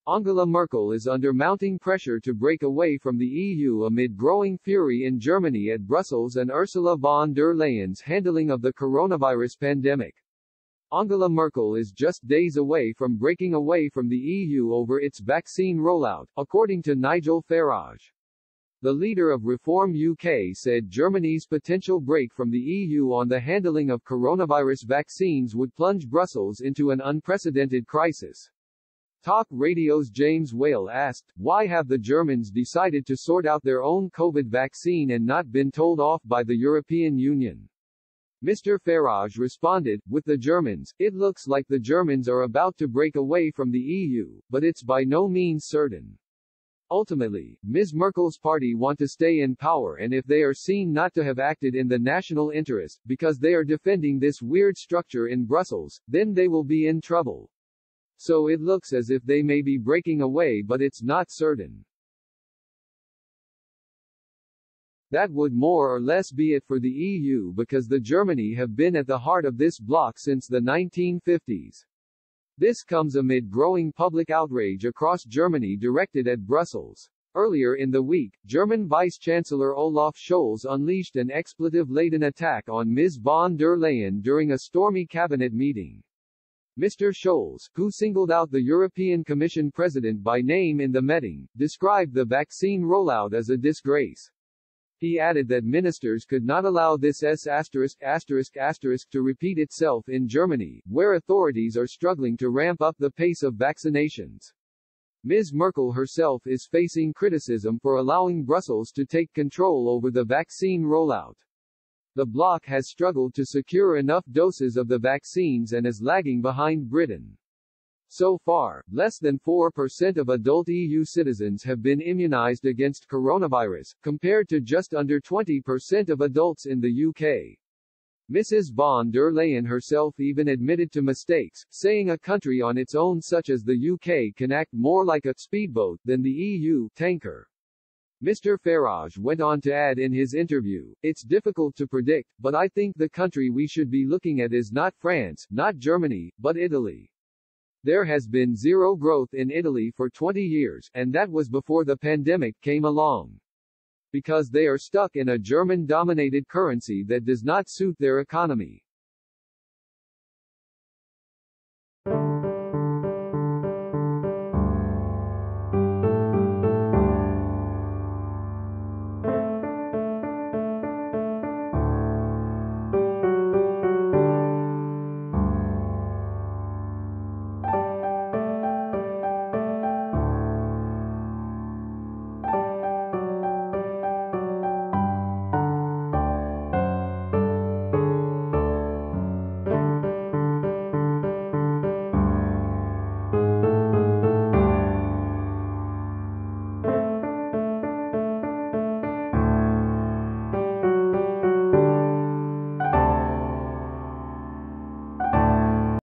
Angela Merkel is under mounting pressure to break away from the EU amid growing fury in Germany at Brussels and Ursula von der Leyen's handling of the coronavirus pandemic. Angela Merkel is just days away from breaking away from the EU over its vaccine rollout, according to Nigel Farage. The leader of Reform UK said Germany's potential break from the EU on the handling of coronavirus vaccines would plunge Brussels into an unprecedented crisis. Talk Radio's James Whale asked, why have the Germans decided to sort out their own COVID vaccine and not been told off by the European Union? Mr. Farage responded, with the Germans, it looks like the Germans are about to break away from the EU, but it's by no means certain. Ultimately, Ms. Merkel's party want to stay in power, and if they are seen not to have acted in the national interest, because they are defending this weird structure in Brussels, then they will be in trouble. So it looks as if they may be breaking away, but it's not certain. That would more or less be it for the EU because the Germany have been at the heart of this bloc since the 1950s. This comes amid growing public outrage across Germany directed at Brussels. Earlier in the week, German Vice-Chancellor Olaf Scholz unleashed an expletive-laden attack on Ms. von der Leyen during a stormy cabinet meeting. Mr. Scholz, who singled out the European Commission president by name in the meeting, described the vaccine rollout as a disgrace. He added that ministers could not allow this to repeat itself in Germany, where authorities are struggling to ramp up the pace of vaccinations. Ms. Merkel herself is facing criticism for allowing Brussels to take control over the vaccine rollout. The bloc has struggled to secure enough doses of the vaccines and is lagging behind Britain. So far, less than 4% of adult EU citizens have been immunized against coronavirus, compared to just under 20% of adults in the UK. Mrs. von der Leyen herself even admitted to mistakes, saying a country on its own such as the UK can act more like a speedboat than the EU tanker. Mr. Farage went on to add in his interview, it's difficult to predict, but I think the country we should be looking at is not France, not Germany, but Italy. There has been zero growth in Italy for 20 years, and that was before the pandemic came along. Because they are stuck in a German-dominated currency that does not suit their economy.